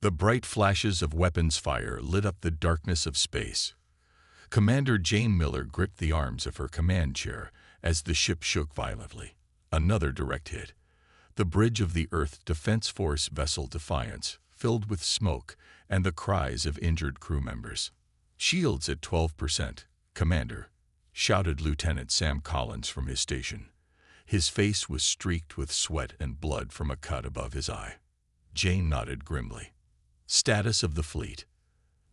The bright flashes of weapons fire lit up the darkness of space. Commander Jane Miller gripped the arms of her command chair as the ship shook violently. Another direct hit. The bridge of the Earth Defense Force vessel Defiance filled with smoke and the cries of injured crew members. "Shields at 12%, Commander," shouted Lieutenant Sam Collins from his station. His face was streaked with sweat and blood from a cut above his eye. Jane nodded grimly. "Status of the fleet."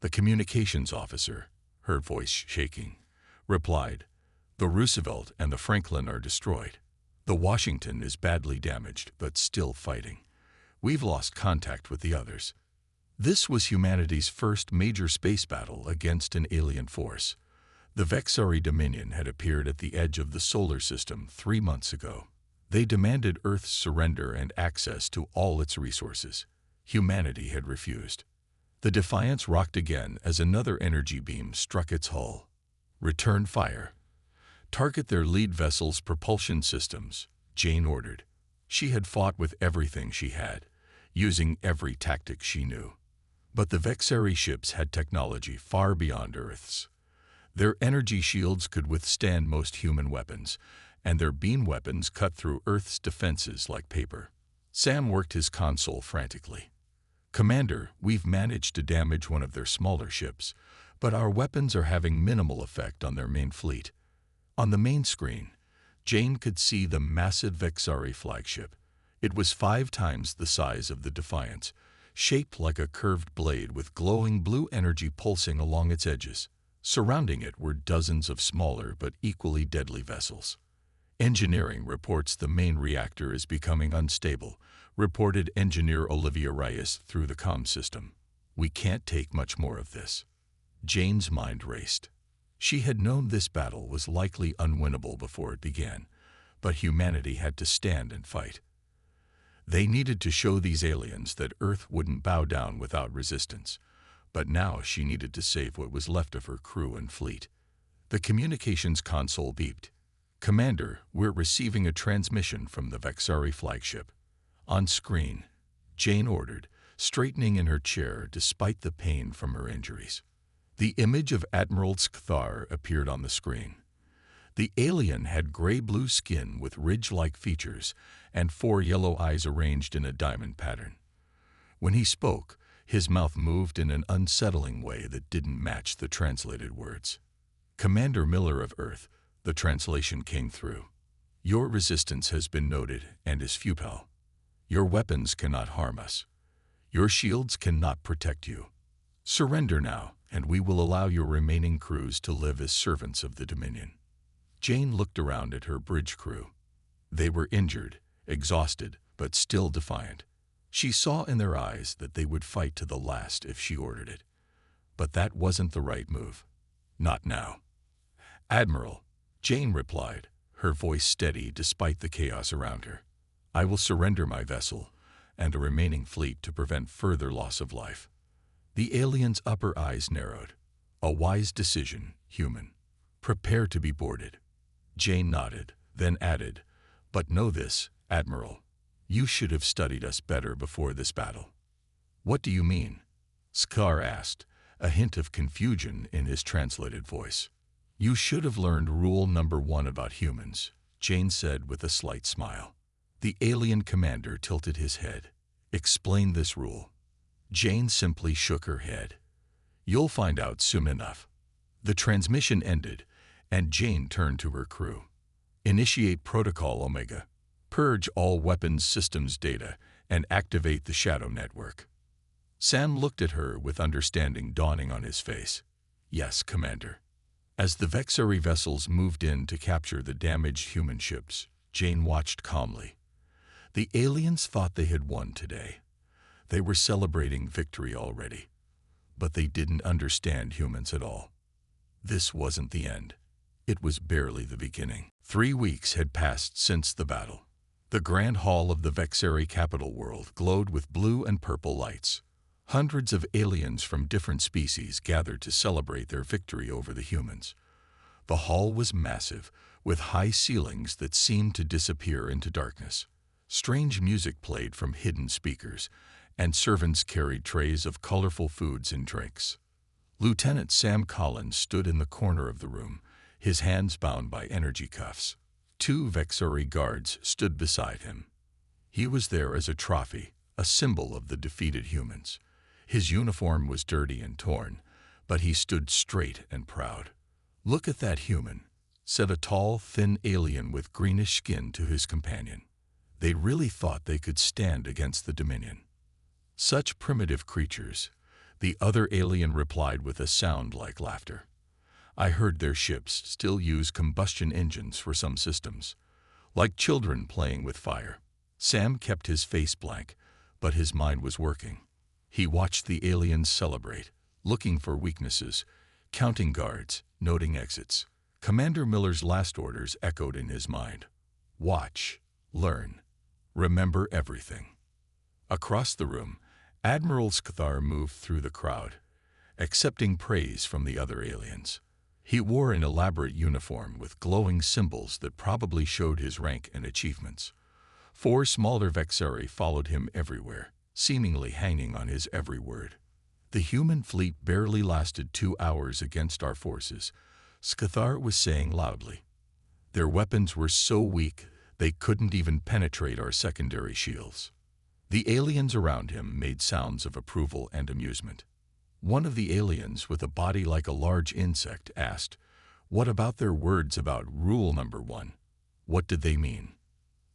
The communications officer, her voice shaking, replied, "The Roosevelt and the Franklin are destroyed. The Washington is badly damaged, but still fighting. We've lost contact with the others." This was humanity's first major space battle against an alien force. The Vexari Dominion had appeared at the edge of the solar system 3 months ago. They demanded Earth's surrender and access to all its resources. Humanity had refused. The Defiance rocked again as another energy beam struck its hull. "Return fire. Target their lead vessel's propulsion systems," Jane ordered. She had fought with everything she had, using every tactic she knew. But the Vexari ships had technology far beyond Earth's. Their energy shields could withstand most human weapons, and their beam weapons cut through Earth's defenses like paper. Sam worked his console frantically. "Commander, we've managed to damage one of their smaller ships, but our weapons are having minimal effect on their main fleet." On the main screen, Jane could see the massive Vexari flagship. It was 5 times the size of the Defiance, shaped like a curved blade with glowing blue energy pulsing along its edges. Surrounding it were dozens of smaller but equally deadly vessels. "Engineering reports the main reactor is becoming unstable," reported Engineer Olivia Reyes through the comm system. "We can't take much more of this." Jane's mind raced. She had known this battle was likely unwinnable before it began, but humanity had to stand and fight. They needed to show these aliens that Earth wouldn't bow down without resistance, but now she needed to save what was left of her crew and fleet. The communications console beeped. "Commander, we're receiving a transmission from the Vexari flagship." On screen, Jane ordered, straightening in her chair despite the pain from her injuries. The image of Admiral Skthar appeared on the screen. The alien had gray-blue skin with ridge-like features and 4 yellow eyes arranged in a diamond pattern. When he spoke, his mouth moved in an unsettling way that didn't match the translated words. "Commander Miller of Earth," the translation came through. "Your resistance has been noted and is futile. Your weapons cannot harm us. Your shields cannot protect you. Surrender now, and we will allow your remaining crews to live as servants of the Dominion." Jane looked around at her bridge crew. They were injured, exhausted, but still defiant. She saw in their eyes that they would fight to the last if she ordered it. But that wasn't the right move. Not now. "Admiral," Jane replied, her voice steady despite the chaos around her, "I will surrender my vessel and the remaining fleet to prevent further loss of life." The alien's upper eyes narrowed. "A wise decision, human. Prepare to be boarded." Jane nodded, then added, "But know this, Admiral. You should have studied us better before this battle." "What do you mean?" Skar asked, a hint of confusion in his translated voice. "You should have learned rule number 1 about humans," Jane said with a slight smile. The alien commander tilted his head. "Explain this rule." Jane simply shook her head. "You'll find out soon enough." The transmission ended, and Jane turned to her crew. "Initiate Protocol Omega. Purge all weapons systems data and activate the Shadow Network." Sam looked at her with understanding dawning on his face. "Yes, Commander." As the Vexari vessels moved in to capture the damaged human ships, Jane watched calmly. The aliens thought they had won today. They were celebrating victory already. But they didn't understand humans at all. This wasn't the end. It was barely the beginning. 3 weeks had passed since the battle. The Grand Hall of the Vexari capital world glowed with blue and purple lights. Hundreds of aliens from different species gathered to celebrate their victory over the humans. The hall was massive, with high ceilings that seemed to disappear into darkness. Strange music played from hidden speakers, and servants carried trays of colorful foods and drinks. Lieutenant Sam Collins stood in the corner of the room, his hands bound by energy cuffs. Two Vexori guards stood beside him. He was there as a trophy, a symbol of the defeated humans. His uniform was dirty and torn, but he stood straight and proud. "Look at that human," said a tall, thin alien with greenish skin to his companion. They really thought they could stand against the Dominion. "Such primitive creatures," the other alien replied with a sound like laughter. "I heard their ships still use combustion engines for some systems, like children playing with fire." Sam kept his face blank, but his mind was working. He watched the aliens celebrate, looking for weaknesses, counting guards, noting exits. Commander Miller's last orders echoed in his mind. Watch, learn, remember everything. Across the room, Admiral Scathar moved through the crowd, accepting praise from the other aliens. He wore an elaborate uniform with glowing symbols that probably showed his rank and achievements. 4 smaller Vexari followed him everywhere, seemingly hanging on his every word. "The human fleet barely lasted 2 hours against our forces," Scathar was saying loudly. "Their weapons were so weak they couldn't even penetrate our secondary shields." The aliens around him made sounds of approval and amusement. One of the aliens with a body like a large insect asked, "What about their words about rule number 1? What did they mean?"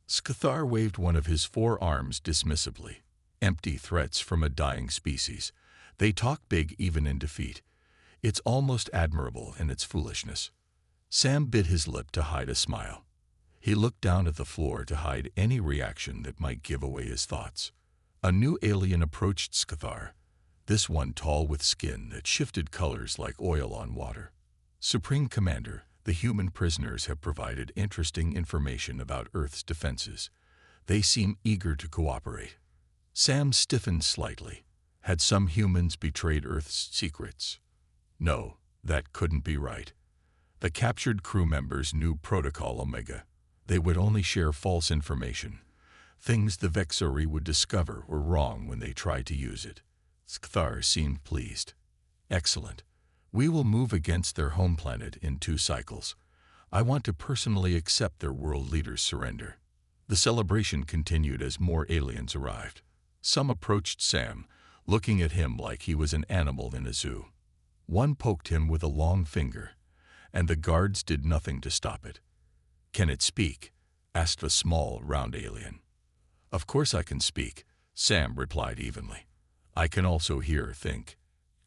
Scathar waved one of his 4 arms dismissively. "Empty threats from a dying species. They talk big even in defeat. It's almost admirable in its foolishness." Sam bit his lip to hide a smile. He looked down at the floor to hide any reaction that might give away his thoughts. A new alien approached Scathar, this one tall with skin that shifted colors like oil on water. "Supreme Commander, the human prisoners have provided interesting information about Earth's defenses. They seem eager to cooperate." Sam stiffened slightly. Had some humans betrayed Earth's secrets? No, that couldn't be right. The captured crew members knew Protocol Omega. They would only share false information. Things the Vexori would discover were wrong when they tried to use it. Scathar seemed pleased. "Excellent. We will move against their home planet in 2 cycles. I want to personally accept their world leader's surrender." The celebration continued as more aliens arrived. Some approached Sam, looking at him like he was an animal in a zoo. One poked him with a long finger, and the guards did nothing to stop it. "Can it speak?" asked a small, round alien. "Of course I can speak," Sam replied evenly. "I can also hear, think,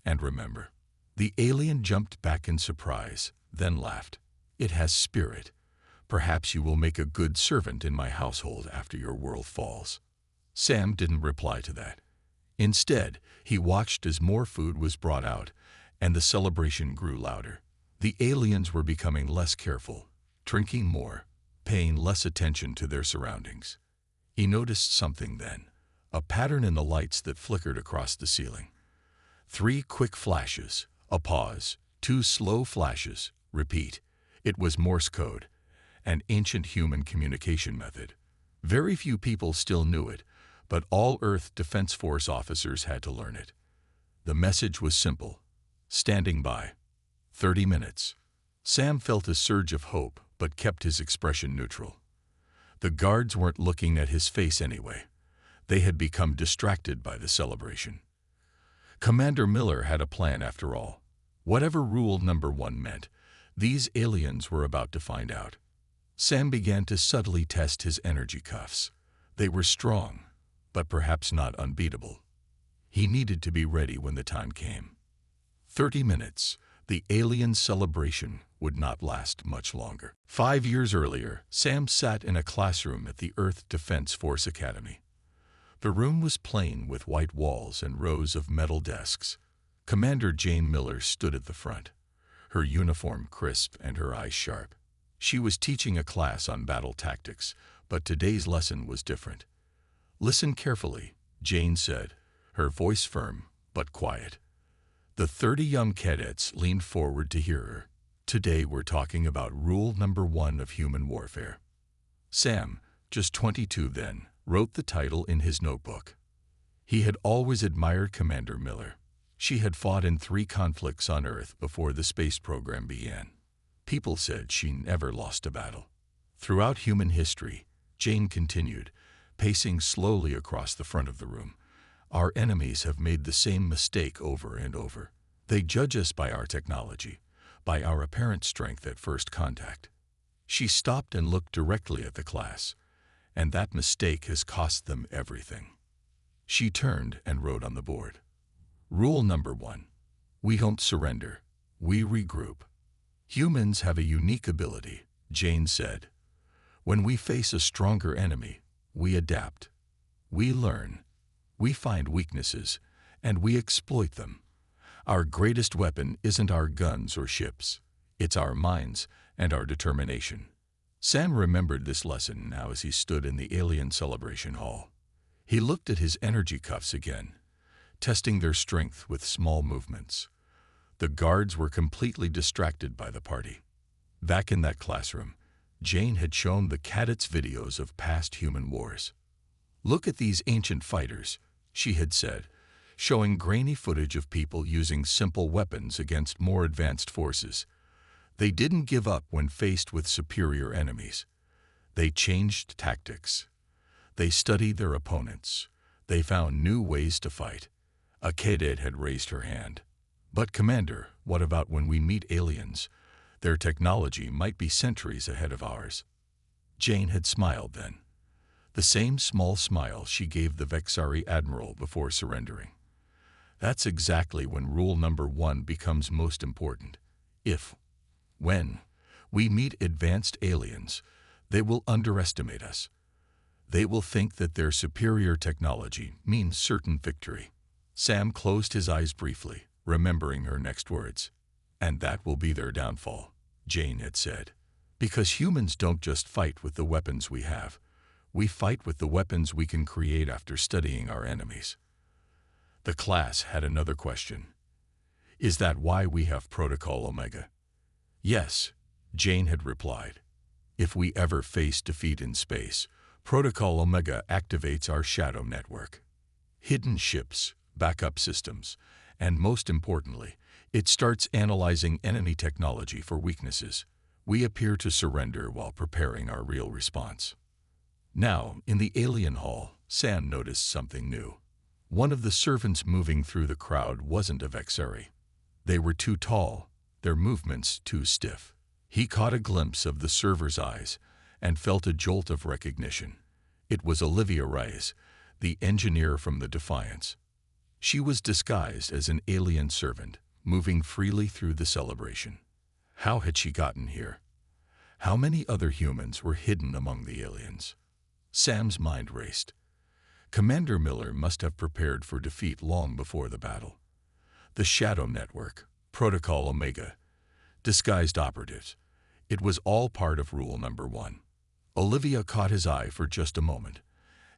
and remember." The alien jumped back in surprise, then laughed. "It has spirit. Perhaps you will make a good servant in my household after your world falls." Sam didn't reply to that. Instead, he watched as more food was brought out, and the celebration grew louder. The aliens were becoming less careful, drinking more, paying less attention to their surroundings. He noticed something then, a pattern in the lights that flickered across the ceiling. 3 quick flashes, a pause, 2 slow flashes, repeat. It was Morse code, an ancient human communication method. Very few people still knew it, but all Earth Defense Force officers had to learn it. The message was simple: standing by. 30 minutes. Sam felt a surge of hope, but kept his expression neutral. The guards weren't looking at his face anyway. They had become distracted by the celebration. Commander Miller had a plan after all. Whatever rule number 1 meant, these aliens were about to find out. Sam began to subtly test his energy cuffs. They were strong, but perhaps not unbeatable. He needed to be ready when the time came. 30 minutes. The alien celebration would not last much longer. 5 years earlier, Sam sat in a classroom at the Earth Defense Force Academy. The room was plain with white walls and rows of metal desks. Commander Jane Miller stood at the front, her uniform crisp and her eyes sharp. She was teaching a class on battle tactics, but today's lesson was different. "Listen carefully," Jane said, her voice firm but quiet. The 30 young cadets leaned forward to hear her. "Today we're talking about rule number 1 of human warfare." Sam, just 22 then, wrote the title in his notebook. He had always admired Commander Miller. She had fought in 3 conflicts on Earth before the space program began. People said she never lost a battle. Throughout human history, Jane continued, pacing slowly across the front of the room. Our enemies have made the same mistake over and over. They judge us by our technology, by our apparent strength at first contact. She stopped and looked directly at the class, and that mistake has cost them everything. She turned and wrote on the board. Rule number 1. We don't surrender. We regroup. Humans have a unique ability, Jane said. When we face a stronger enemy, we adapt. We learn. We find weaknesses, and we exploit them. Our greatest weapon isn't our guns or ships. It's our minds and our determination. Sam remembered this lesson now as he stood in the alien celebration hall. He looked at his energy cuffs again, testing their strength with small movements. The guards were completely distracted by the party. Back in that classroom, Jane had shown the cadets videos of past human wars. Look at these ancient fighters, she had said, showing grainy footage of people using simple weapons against more advanced forces. They didn't give up when faced with superior enemies. They changed tactics. They studied their opponents. They found new ways to fight. A cadet had raised her hand. But Commander, what about when we meet aliens? Their technology might be centuries ahead of ours. Jane had smiled then. The same small smile she gave the Vexari Admiral before surrendering. That's exactly when rule number 1 becomes most important. When we meet advanced aliens, they will underestimate us. They will think that their superior technology means certain victory. Sam closed his eyes briefly, remembering her next words. And that will be their downfall, Jane had said. Because humans don't just fight with the weapons we have. We fight with the weapons we can create after studying our enemies. The class had another question. Is that why we have Protocol Omega? Yes, Jane had replied. If we ever face defeat in space, Protocol Omega activates our shadow network. Hidden ships, backup systems, and most importantly, it starts analyzing enemy technology for weaknesses. We appear to surrender while preparing our real response. Now, in the alien hall, Sam noticed something new. One of the servants moving through the crowd wasn't a Vexari. They were too tall, their movements too stiff. He caught a glimpse of the server's eyes and felt a jolt of recognition. It was Olivia Reyes, the engineer from the Defiance. She was disguised as an alien servant, moving freely through the celebration. How had she gotten here? How many other humans were hidden among the aliens? Sam's mind raced. Commander Miller must have prepared for defeat long before the battle. The Shadow Network, Protocol Omega, disguised operatives. It was all part of rule number 1. Olivia caught his eye for just a moment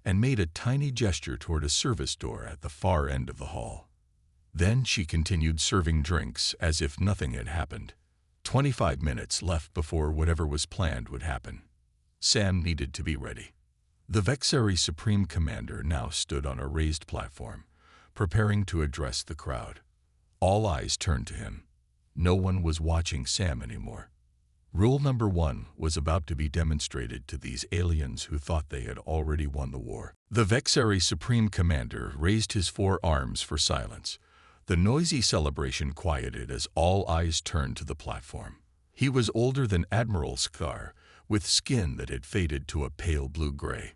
and made a tiny gesture toward a service door at the far end of the hall. Then she continued serving drinks as if nothing had happened. 25 minutes left before whatever was planned would happen. Sam needed to be ready. The Vexari Supreme Commander now stood on a raised platform, preparing to address the crowd. All eyes turned to him. No one was watching Sam anymore. Rule number 1 was about to be demonstrated to these aliens who thought they had already won the war. The Vexari Supreme Commander raised his 4 arms for silence. The noisy celebration quieted as all eyes turned to the platform. He was older than Admiral Scar, with skin that had faded to a pale blue-gray.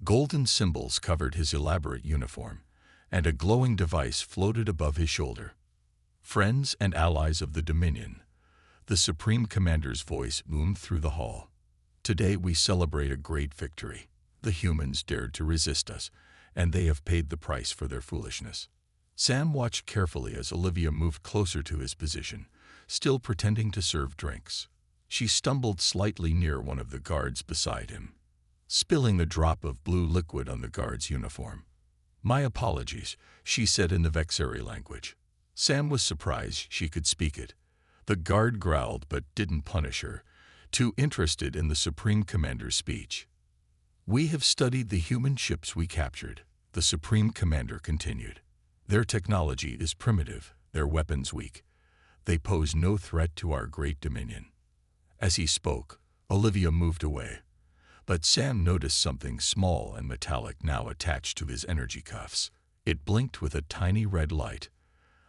Golden symbols covered his elaborate uniform, and a glowing device floated above his shoulder. Friends and allies of the Dominion, the Supreme Commander's voice boomed through the hall. Today we celebrate a great victory. The humans dared to resist us, and they have paid the price for their foolishness. Sam watched carefully as Olivia moved closer to his position, still pretending to serve drinks. She stumbled slightly near one of the guards beside him, spilling the drop of blue liquid on the guard's uniform. "My apologies," she said in the Vexari language. Sam was surprised she could speak it. The guard growled but didn't punish her, too interested in the Supreme Commander's speech. "We have studied the human ships we captured. The Supreme Commander continued. Their technology is primitive, their weapons weak. They pose no threat to our great dominion. As he spoke, Olivia moved away, but Sam noticed something small and metallic now attached to his energy cuffs. It blinked with a tiny red light.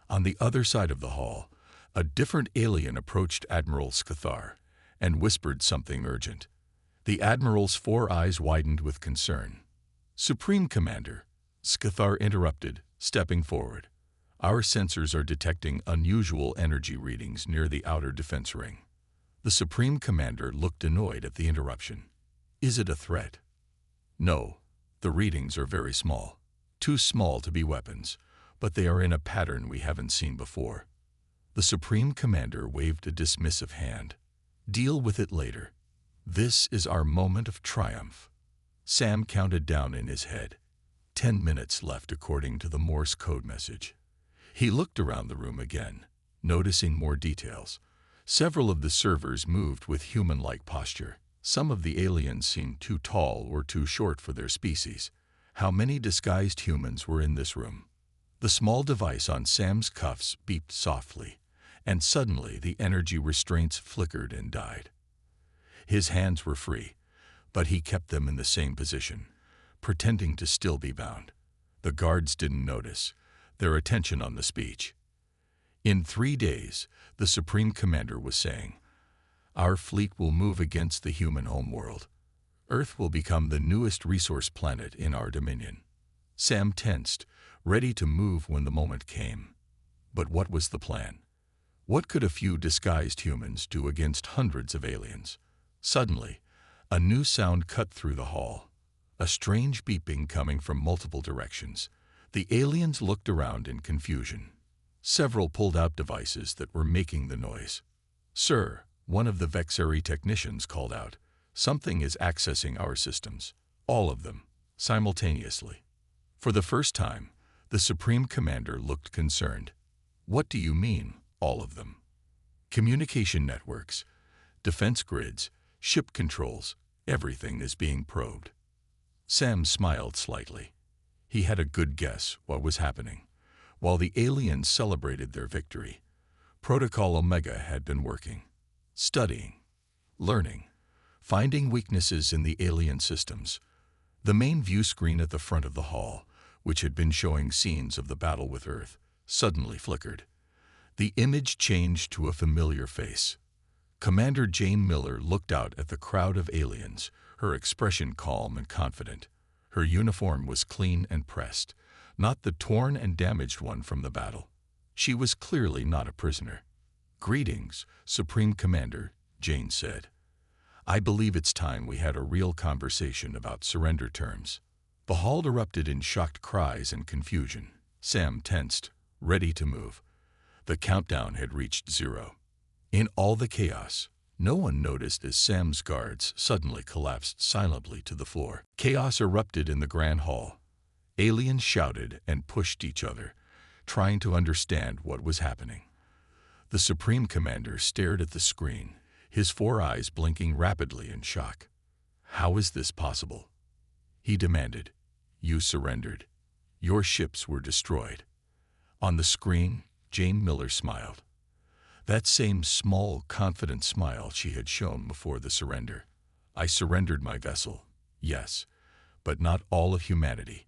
On the other side of the hall, a different alien approached Admiral Scathar and whispered something urgent. The Admiral's 4 eyes widened with concern. Supreme Commander, Scathar interrupted, stepping forward. Our sensors are detecting unusual energy readings near the outer defense ring. The Supreme Commander looked annoyed at the interruption. Is it a threat? No, the readings are very small. Too small to be weapons, but they are in a pattern we haven't seen before. The Supreme Commander waved a dismissive hand. Deal with it later. This is our moment of triumph. Sam counted down in his head. 10 minutes left according to the Morse code message. He looked around the room again, noticing more details. Several of the servers moved with human-like posture. Some of the aliens seemed too tall or too short for their species. How many disguised humans were in this room? The small device on Sam's cuffs beeped softly, and suddenly the energy restraints flickered and died. His hands were free, but he kept them in the same position, pretending to still be bound. The guards didn't notice, their attention on the speech. In 3 days, the Supreme Commander was saying, our fleet will move against the human homeworld. Earth will become the newest resource planet in our dominion. Sam tensed, ready to move when the moment came. But what was the plan? What could a few disguised humans do against hundreds of aliens? Suddenly, a new sound cut through the hall. A strange beeping coming from multiple directions. The aliens looked around in confusion. Several pulled out devices that were making the noise. Sir, one of the Vexari technicians called out, something is accessing our systems. All of them, simultaneously. For the first time, the Supreme Commander looked concerned. What do you mean, all of them? Communication networks, defense grids, ship controls, everything is being probed. Sam smiled slightly. He had a good guess what was happening. While the aliens celebrated their victory, Protocol Omega had been working, studying, learning, finding weaknesses in the alien systems. The main view screen at the front of the hall, which had been showing scenes of the battle with Earth, suddenly flickered. The image changed to a familiar face. Commander Jane Miller looked out at the crowd of aliens, her expression calm and confident. Her uniform was clean and pressed, not the torn and damaged one from the battle. She was clearly not a prisoner. Greetings, Supreme Commander, Jane said. I believe it's time we had a real conversation about surrender terms. The hall erupted in shocked cries and confusion. Sam tensed, ready to move. The countdown had reached 0. In all the chaos, no one noticed as Sam's guards suddenly collapsed silently to the floor. Chaos erupted in the Grand Hall. Aliens shouted and pushed each other, trying to understand what was happening. The Supreme Commander stared at the screen, his 4 eyes blinking rapidly in shock. How is this possible? He demanded. You surrendered. Your ships were destroyed. On the screen, Jane Miller smiled. That same small, confident smile she had shown before the surrender. I surrendered my vessel, yes, but not all of humanity.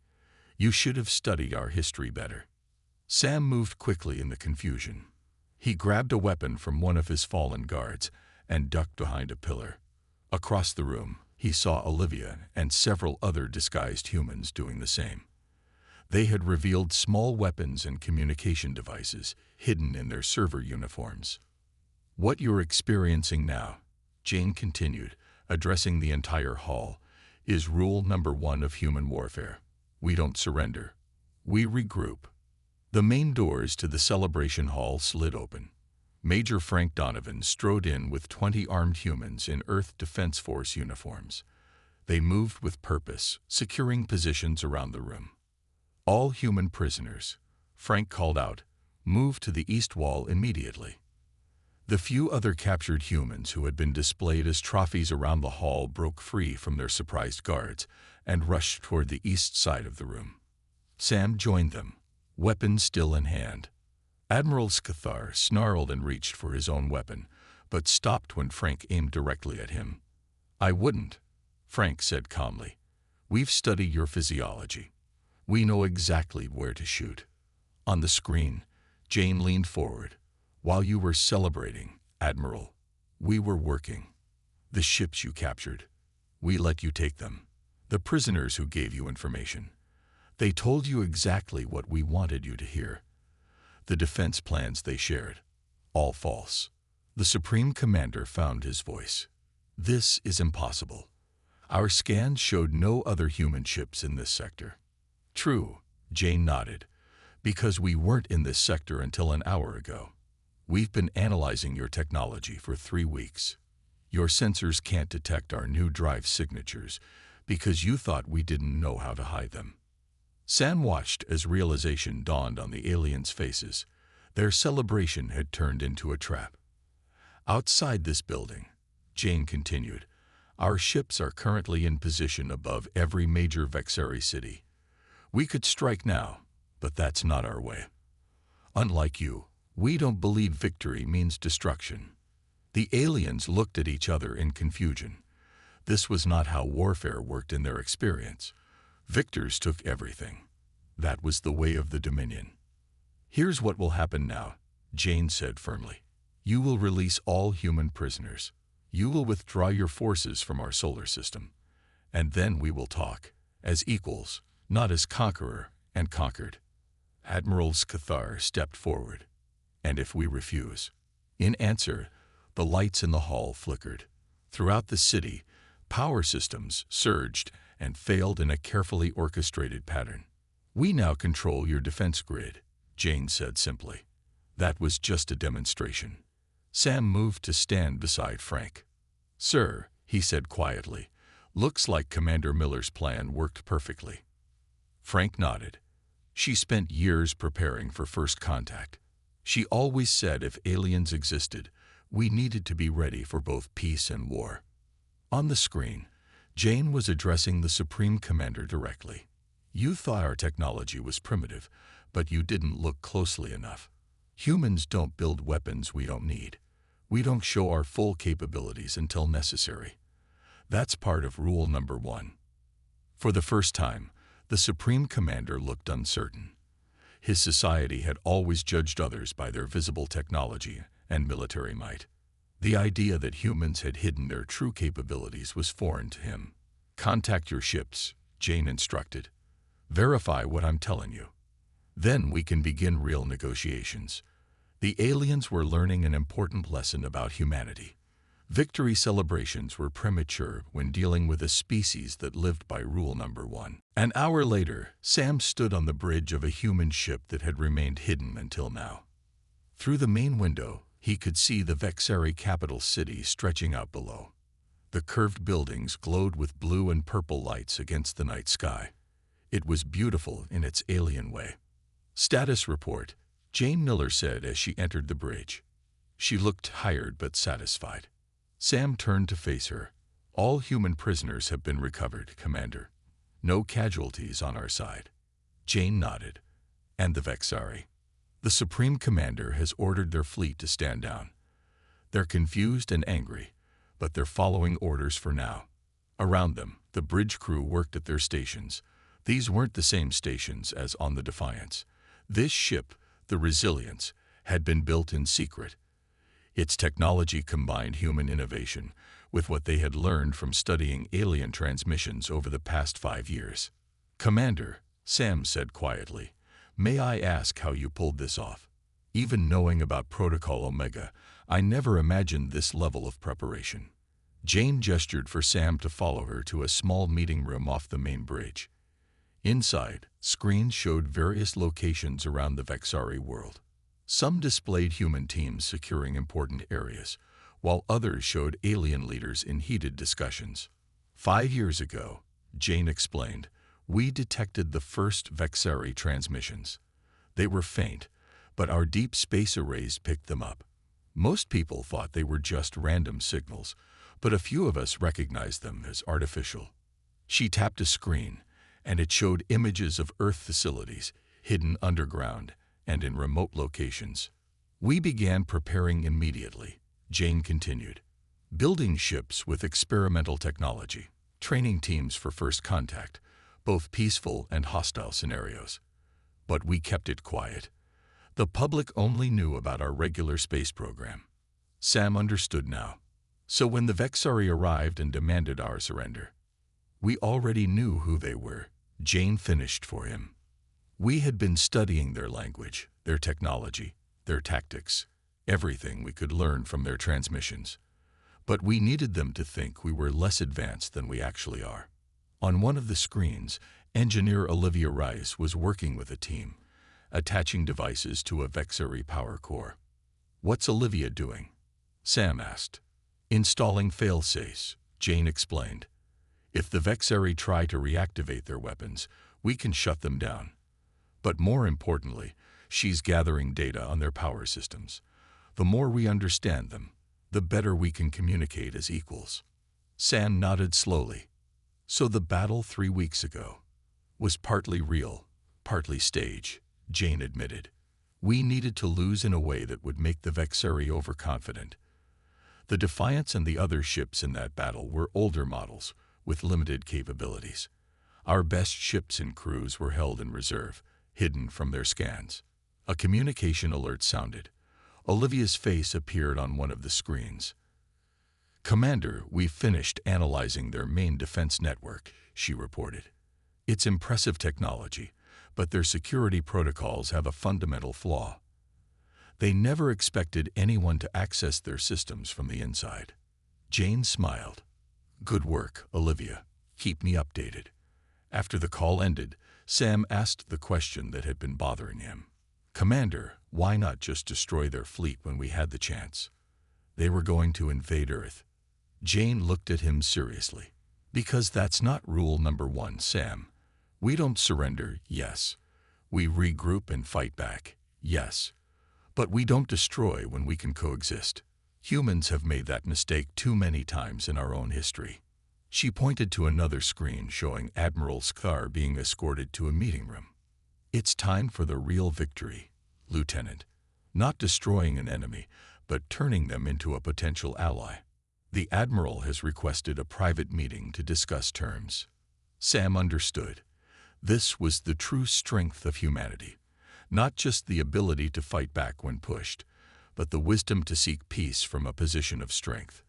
You should have studied our history better. Sam moved quickly in the confusion. He grabbed a weapon from one of his fallen guards and ducked behind a pillar. Across the room, he saw Olivia and several other disguised humans doing the same. They had revealed small weapons and communication devices hidden in their server uniforms. What you're experiencing now, Jane continued, addressing the entire hall, is rule number 1 of human warfare. We don't surrender. We regroup. The main doors to the celebration hall slid open. Major Frank Donovan strode in with 20 armed humans in Earth Defense Force uniforms. They moved with purpose, securing positions around the room. All human prisoners, Frank called out, move to the east wall immediately. The few other captured humans who had been displayed as trophies around the hall broke free from their surprised guards and rushed toward the east side of the room. Sam joined them, weapon still in hand. Admiral Scathar snarled and reached for his own weapon, but stopped when Frank aimed directly at him. "I wouldn't," Frank said calmly. "We've studied your physiology. We know exactly where to shoot." On the screen, Jane leaned forward. "While you were celebrating, Admiral, we were working. The ships you captured, we let you take them. The prisoners who gave you information. They told you exactly what we wanted you to hear. The defense plans they shared, all false." The Supreme Commander found his voice. "This is impossible. Our scans showed no other human ships in this sector." "True," Jane nodded, "because we weren't in this sector until an hour ago. We've been analyzing your technology for 3 weeks. Your sensors can't detect our new drive signatures because you thought we didn't know how to hide them." Sam watched as realization dawned on the aliens' faces. Their celebration had turned into a trap. "Outside this building," Jane continued, "our ships are currently in position above every major Vexari city. We could strike now, but that's not our way. Unlike you, we don't believe victory means destruction." The aliens looked at each other in confusion. This was not how warfare worked in their experience. Victors took everything. That was the way of the Dominion. "Here's what will happen now," Jane said firmly. "You will release all human prisoners. You will withdraw your forces from our solar system. And then we will talk, as equals, not as conqueror and conquered." Admiral Scathar stepped forward. "And if we refuse?" In answer, the lights in the hall flickered. Throughout the city, power systems surged and failed in a carefully orchestrated pattern. "We now control your defense grid," Jane said simply. That was just a demonstration. Sam moved to stand beside Frank. "Sir," he said quietly, "looks like Commander Miller's plan worked perfectly." Frank nodded. "She spent years preparing for first contact. She always said if aliens existed, we needed to be ready for both peace and war." On the screen, Jane was addressing the Supreme Commander directly. "You thought our technology was primitive, but you didn't look closely enough. Humans don't build weapons we don't need. We don't show our full capabilities until necessary. That's part of rule number 1. For the first time, the Supreme Commander looked uncertain. His society had always judged others by their visible technology and military might. The idea that humans had hidden their true capabilities was foreign to him. "Contact your ships," Jane instructed. "Verify what I'm telling you. Then we can begin real negotiations." The aliens were learning an important lesson about humanity. Victory celebrations were premature when dealing with a species that lived by rule number 1. An hour later, Sam stood on the bridge of a human ship that had remained hidden until now. Through the main window, he could see the Vexari capital city stretching out below. The curved buildings glowed with blue and purple lights against the night sky. It was beautiful in its alien way. "Status report," Jane Miller said as she entered the bridge. She looked tired but satisfied. Sam turned to face her. "All human prisoners have been recovered, Commander. No casualties on our side." Jane nodded. "And the Vexari?" "The Supreme Commander has ordered their fleet to stand down. They're confused and angry, but they're following orders for now." Around them, the bridge crew worked at their stations. These weren't the same stations as on the Defiance. This ship, the Resilience, had been built in secret. Its technology combined human innovation with what they had learned from studying alien transmissions over the past 5 years. "Commander," Sam said quietly, "may I ask how you pulled this off? Even knowing about Protocol Omega, I never imagined this level of preparation." Jane gestured for Sam to follow her to a small meeting room off the main bridge. Inside, screens showed various locations around the Vexari world. Some displayed human teams securing important areas, while others showed alien leaders in heated discussions. 5 years ago, Jane explained, we detected the first Vexari transmissions. They were faint, but our deep space arrays picked them up. Most people thought they were just random signals, but a few of us recognized them as artificial. She tapped a screen, and it showed images of Earth facilities hidden underground and in remote locations. We began preparing immediately, Jane continued, building ships with experimental technology, training teams for first contact, both peaceful and hostile scenarios. But we kept it quiet. The public only knew about our regular space program. Sam understood now. So when the Vexari arrived and demanded our surrender, we already knew who they were. Jane finished for him. We had been studying their language, their technology, their tactics, everything we could learn from their transmissions. But we needed them to think we were less advanced than we actually are. On one of the screens, engineer Olivia Rice was working with a team, attaching devices to a Vexari power core. "What's Olivia doing?" Sam asked. "Installing fail-safes," Jane explained. "If the Vexari try to reactivate their weapons, we can shut them down. But more importantly, she's gathering data on their power systems. The more we understand them, the better we can communicate as equals." Sam nodded slowly. "So the battle 3 weeks ago was partly real, partly stage," Jane admitted. "We needed to lose in a way that would make the Vexari overconfident. The Defiance and the other ships in that battle were older models with limited capabilities. Our best ships and crews were held in reserve, hidden from their scans." A communication alert sounded. Olivia's face appeared on one of the screens. "Commander, we've finished analyzing their main defense network," she reported. "It's impressive technology, but their security protocols have a fundamental flaw. They never expected anyone to access their systems from the inside." Jane smiled. "Good work, Olivia. Keep me updated." After the call ended, Sam asked the question that had been bothering him. "Commander, why not just destroy their fleet when we had the chance? They were going to invade Earth." Jane looked at him seriously. "Because that's not rule number 1, Sam. We don't surrender, yes. We regroup and fight back, yes. But we don't destroy when we can coexist. Humans have made that mistake too many times in our own history." She pointed to another screen showing Admiral Skar being escorted to a meeting room. "It's time for the real victory, Lieutenant. Not destroying an enemy, but turning them into a potential ally. The Admiral has requested a private meeting to discuss terms." Sam understood. This was the true strength of humanity. Not just the ability to fight back when pushed, but the wisdom to seek peace from a position of strength.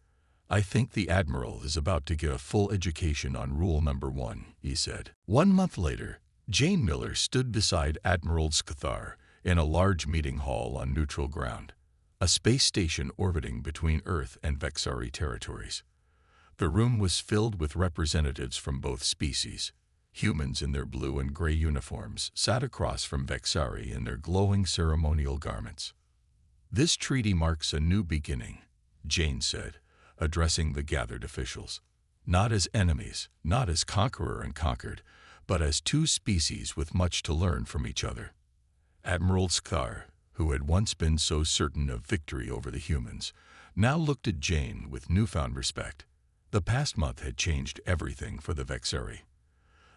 "I think the Admiral is about to get a full education on rule number 1, he said. 1 month later, Jane Miller stood beside Admiral Skthar in a large meeting hall on neutral ground, a space station orbiting between Earth and Vexari territories. The room was filled with representatives from both species. Humans in their blue and gray uniforms sat across from Vexari in their glowing ceremonial garments. "This treaty marks a new beginning," Jane said, addressing the gathered officials. "Not as enemies, not as conqueror and conquered, but as two species with much to learn from each other." Admiral Skar, who had once been so certain of victory over the humans, now looked at Jane with newfound respect. The past month had changed everything for the Vexari.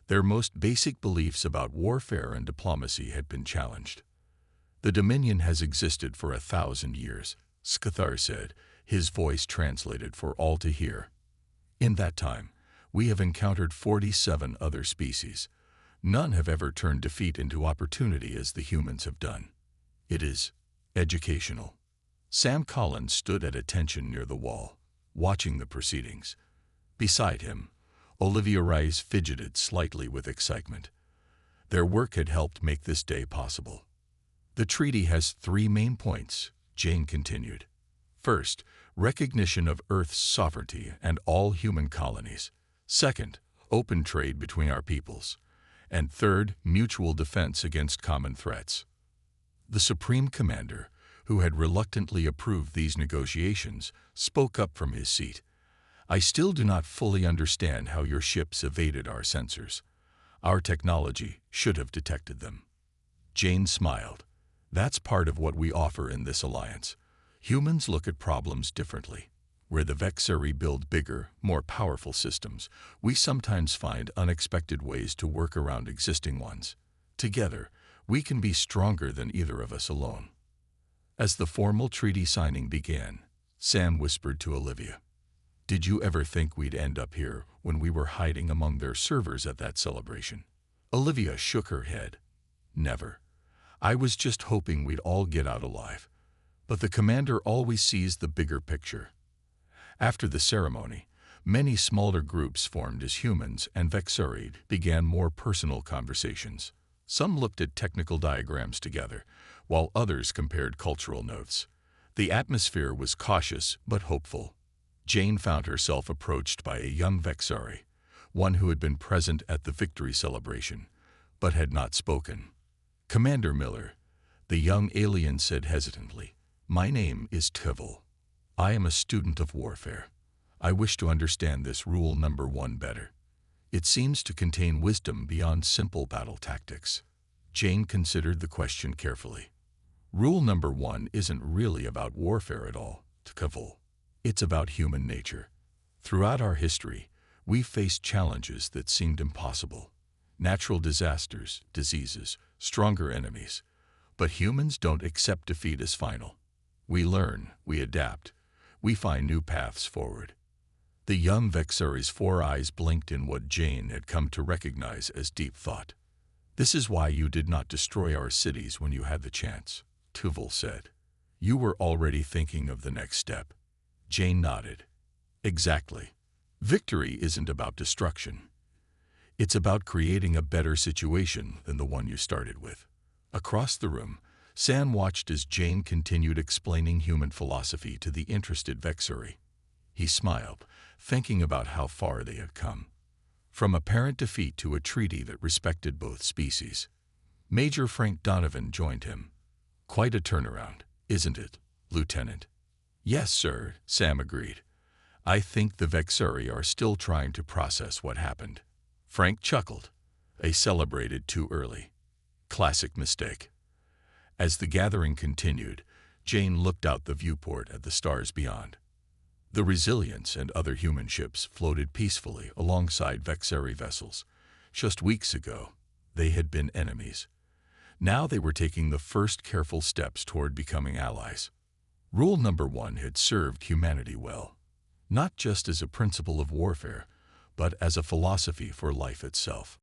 Their most basic beliefs about warfare and diplomacy had been challenged. "The Dominion has existed for 1,000 years, Skthar said, his voice translated for all to hear. "In that time, we have encountered 47 other species. None have ever turned defeat into opportunity as the humans have done. It is educational." Sam Collins stood at attention near the wall, watching the proceedings. Beside him, Olivia Rice fidgeted slightly with excitement. Their work had helped make this day possible. "The treaty has 3 main points," Jane continued. "First, recognition of Earth's sovereignty and all human colonies. Second, open trade between our peoples. And third, mutual defense against common threats." The Supreme Commander, who had reluctantly approved these negotiations, spoke up from his seat. "I still do not fully understand how your ships evaded our sensors. Our technology should have detected them." Jane smiled. "That's part of what we offer in this alliance. Humans look at problems differently. Where the Vexari build bigger, more powerful systems, we sometimes find unexpected ways to work around existing ones. Together, we can be stronger than either of us alone. As the formal treaty signing began, Sam whispered to Olivia, "Did you ever think we'd end up here when we were hiding among their servers at that celebration?" Olivia shook her head. "Never. I was just hoping we'd all get out alive. But the commander always sees the bigger picture." After the ceremony, many smaller groups formed as humans and Vexarid began more personal conversations. Some looked at technical diagrams together, while others compared cultural notes. The atmosphere was cautious but hopeful. Jane found herself approached by a young Vexari, one who had been present at the victory celebration, but had not spoken. "Commander Miller," the young alien said hesitantly, "my name is Tivil. I am a student of warfare. I wish to understand this rule number 1 better. It seems to contain wisdom beyond simple battle tactics." Jane considered the question carefully. "Rule number 1 isn't really about warfare at all, Tivil. It's about human nature. Throughout our history, we've faced challenges that seemed impossible. Natural disasters, diseases, stronger enemies. But humans don't accept defeat as final. We learn, we adapt. We find new paths forward." The young Vexari's 4 eyes blinked in what Jane had come to recognize as deep thought. "This is why you did not destroy our cities when you had the chance," Tuval said. "You were already thinking of the next step." Jane nodded. "Exactly. Victory isn't about destruction. It's about creating a better situation than the one you started with." Across the room, Sam watched as Jane continued explaining human philosophy to the interested Vexari. He smiled, thinking about how far they had come. From apparent defeat to a treaty that respected both species. Major Frank Donovan joined him. "Quite a turnaround, isn't it, Lieutenant?" "Yes, sir," Sam agreed. "I think the Vexari are still trying to process what happened." Frank chuckled. "A celebrated too early. Classic mistake." As the gathering continued, Jane looked out the viewport at the stars beyond. The Resilience and other human ships floated peacefully alongside Vexari vessels. Just weeks ago, they had been enemies. Now they were taking the first careful steps toward becoming allies. Rule number 1 had served humanity well, not just as a principle of warfare, but as a philosophy for life itself.